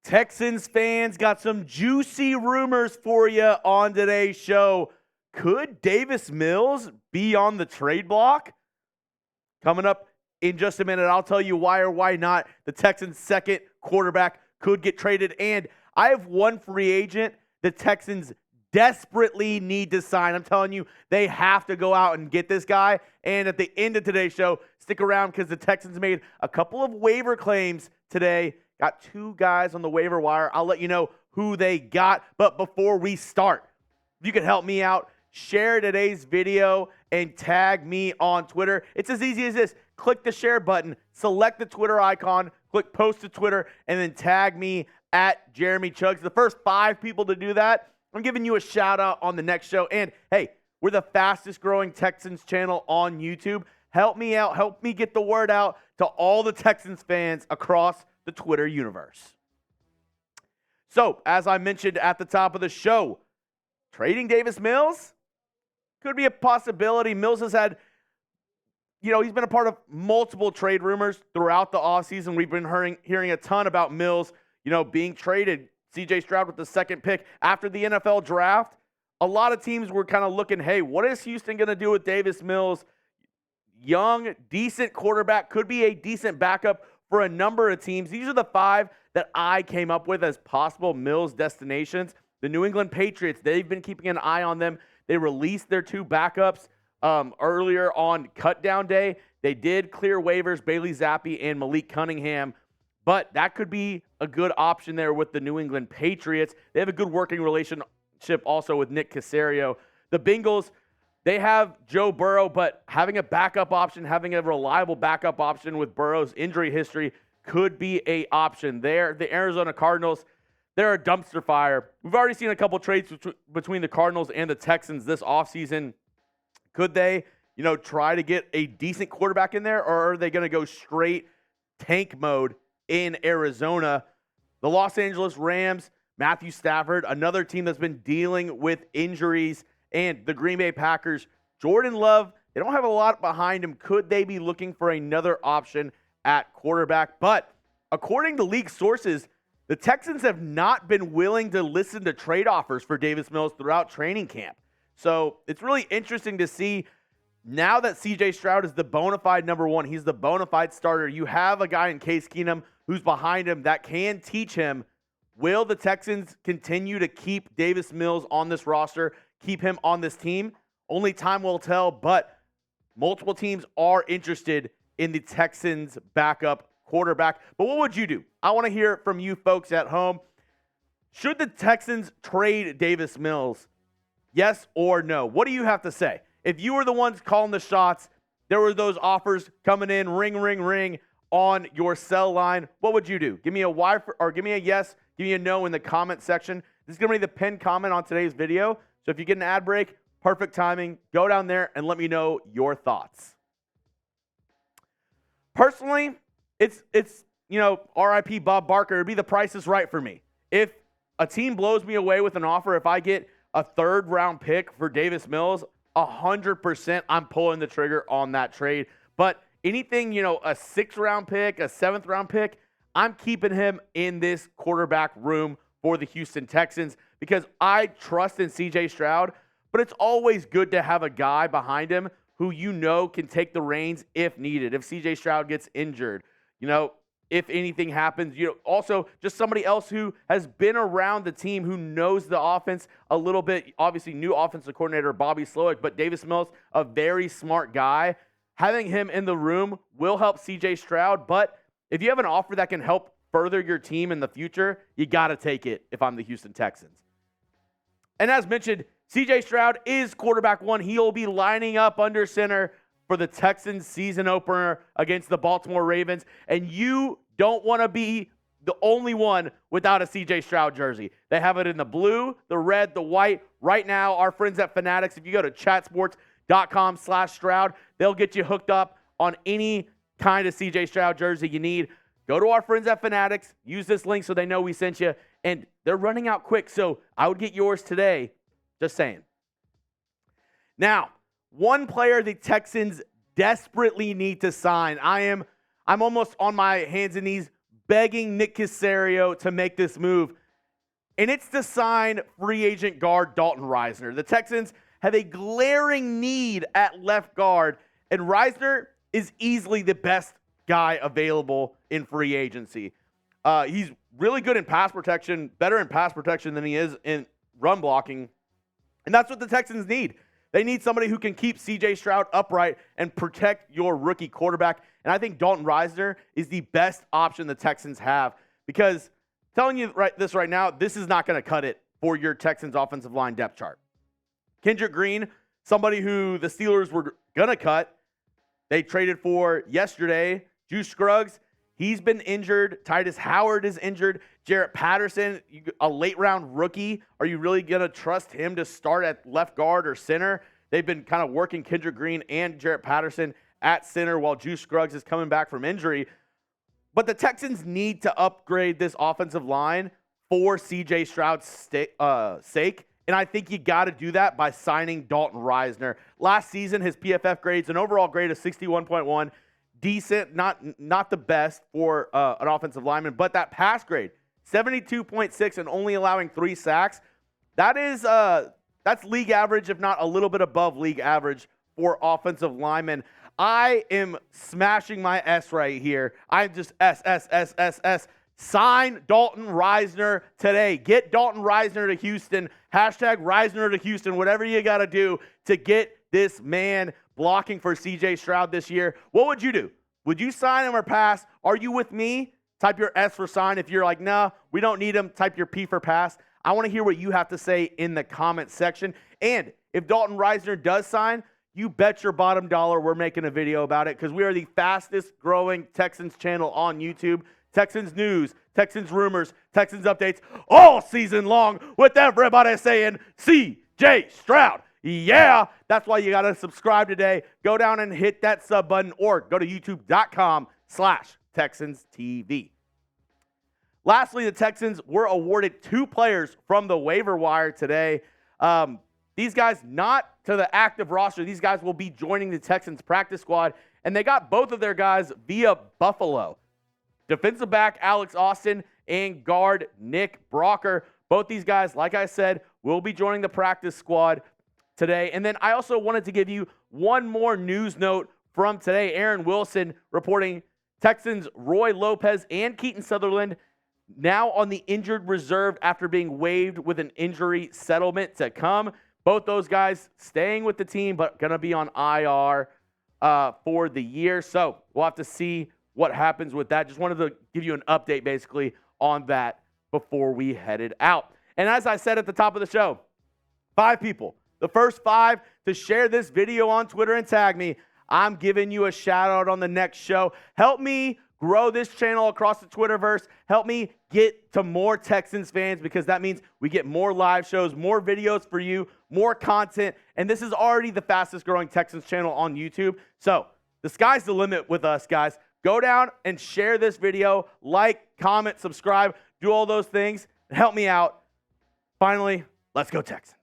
Texans fans, got some juicy rumors for you on today's show. Could Davis Mills be on the trade block? Coming up in just a minute, I'll tell you why or why not the Texans' second quarterback could get traded. And I have one free agent the Texans desperately need to sign. I'm telling you, they have to go out and get this guy. And at the end of today's show, stick around because the Texans made a couple of waiver claims today. Got two guys on the waiver wire. I'll let you know who they got. But before we start, if you could help me out, share today's video and tag me on Twitter. It's as easy as this. Click the share button, select the Twitter icon, click post to Twitter, and then tag me at Jeremy Chuggs. The first 5 people to do that, I'm giving you a shout out on the next show. And hey, we're the fastest growing Texans channel on YouTube. Help me out. Help me get the word out to all the Texans fans across the Twitter universe. So, as I mentioned at the top of the show, trading Davis Mills could be a possibility. Mills has had, he's been a part of multiple trade rumors throughout the offseason. We've been hearing a ton about Mills, being traded. CJ Stroud with the second pick after the NFL draft. A lot of teams were kind of looking, hey, what is Houston going to do with Davis Mills? Young, decent quarterback, could be a decent backup for a number of teams. These are the 5 that I came up with as possible Mills destinations. The New England Patriots, they've been keeping an eye on them. They released their 2 backups earlier on cutdown day. They did clear waivers, Bailey Zappi and Malik Cunningham. But that could be a good option there with the New England Patriots. They have a good working relationship also with Nick Caserio. The Bengals, they have Joe Burrow, but having a backup option, having a reliable backup option with Burrow's injury history could be an option there. The Arizona Cardinals, they're a dumpster fire. We've already seen a couple trades between the Cardinals and the Texans this offseason. Could they, try to get a decent quarterback in there, or are they going to go straight tank mode in Arizona? The Los Angeles Rams, Matthew Stafford, another team that's been dealing with injuries, and the Green Bay Packers, Jordan Love, they don't have a lot behind him. Could they be looking for another option at quarterback? But according to league sources, the Texans have not been willing to listen to trade offers for Davis Mills throughout training camp. So it's really interesting to see now that CJ Stroud is the bona fide number 1. He's the bona fide starter. You have a guy in Case Keenum who's behind him that can teach him. Will the Texans continue to keep Davis Mills on this roster, keep him on this team? Only time will tell, but multiple teams are interested in the Texans' backup quarterback. But what would you do? I want to hear from you folks at home. Should the Texans trade Davis Mills? Yes or no? What do you have to say? If you were the ones calling the shots, there were those offers coming in, ring, ring, ring on your cell line, what would you do? Give me a Y or give me a yes, give me a no in the comment section. This is going to be the pinned comment on today's video. So if you get an ad break, perfect timing. Go down there and let me know your thoughts. Personally, it's RIP Bob Barker. It'd be the price is right for me. If a team blows me away with an offer, if I get a 3rd round pick for Davis Mills, 100% I'm pulling the trigger on that trade. But anything, a 6th round pick, a 7th round pick, I'm keeping him in this quarterback room for the Houston Texans because I trust in CJ Stroud, but it's always good to have a guy behind him who can take the reins if needed. If CJ Stroud gets injured, if anything happens, also just somebody else who has been around the team, who knows the offense a little bit. Obviously, new offensive coordinator Bobby Slowick, but Davis Mills, a very smart guy. Having him in the room will help CJ Stroud, but if you have an offer that can help further your team in the future, you got to take it if I'm the Houston Texans. And as mentioned, CJ Stroud is quarterback 1. He'll be lining up under center for the Texans season opener against the Baltimore Ravens. And you don't want to be the only one without a CJ Stroud jersey. They have it in the blue, the red, the white. Right now, our friends at Fanatics, if you go to chatsports.com/Stroud, they'll get you hooked up on any kind of CJ Stroud jersey you need. Go to our friends at Fanatics. Use this link so they know we sent you. And they're running out quick, so I would get yours today. Just saying. Now, one player the Texans desperately need to sign. I'm almost on my hands and knees begging Nick Caserio to make this move, and it's to sign free agent guard Dalton Risner. The Texans have a glaring need at left guard, and Reisner is easily the best guy available in free agency. He's really good in pass protection, better in pass protection than he is in run blocking, and that's what the Texans need. They need somebody who can keep C.J. Stroud upright and protect your rookie quarterback, and I think Dalton Risner is the best option the Texans have, because telling you this right now, this is not going to cut it for your Texans offensive line depth chart. Kenyon Green, somebody who the Steelers were going to cut, they traded for yesterday. Juice Scruggs, he's been injured. Titus Howard is injured. Jarrett Patterson, a late-round rookie. Are you really going to trust him to start at left guard or center? They've been kind of working Kenyon Green and Jarrett Patterson at center while Juice Scruggs is coming back from injury. But the Texans need to upgrade this offensive line for C.J. Stroud's sake. And I think you got to do that by signing Dalton Risner. Last season, his PFF grades, an overall grade of 61.1. Decent, not the best for an offensive lineman, but that pass grade, 72.6 and only allowing 3 sacks. That's league average, if not a little bit above league average for offensive linemen. I am smashing my S right here. I'm just S. Sign Dalton Risner today. Get Dalton Risner to Houston. Hashtag Reisner to Houston. Whatever you got to do to get this man blocking for C.J. Stroud this year. What would you do? Would you sign him or pass? Are you with me? Type your S for sign. If you're like, nah, we don't need him, type your P for pass. I want to hear what you have to say in the comment section. And if Dalton Risner does sign, you bet your bottom dollar we're making a video about it, because we are the fastest growing Texans channel on YouTube. Texans news, Texans rumors, Texans updates all season long with everybody saying C.J. Stroud. Yeah, that's why you got to subscribe today. Go down and hit that sub button or go to youtube.com/TexansTV. Lastly, the Texans were awarded 2 players from the waiver wire today. These guys not to the active roster. These guys will be joining the Texans practice squad, and they got both of their guys via Buffalo. Defensive back Alex Austin and guard Nick Brocker. Both these guys, like I said, will be joining the practice squad today. And then I also wanted to give you one more news note from today. Aaron Wilson reporting Texans Roy Lopez and Keaton Sutherland now on the injured reserve after being waived with an injury settlement to come. Both those guys staying with the team, but going to be on IR for the year. So we'll have to see what happens with that. Just wanted to give you an update basically on that before we headed out. And as I said at the top of the show, 5 people, the first 5 to share this video on Twitter and tag me, I'm giving you a shout out on the next show. Help me grow this channel across the Twitterverse. Help me get to more Texans fans, because that means we get more live shows, more videos for you, more content. And this is already the fastest growing Texans channel on YouTube. So the sky's the limit with us, guys. Go down and share this video, like, comment, subscribe, do all those things, and help me out. Finally, let's go Texans.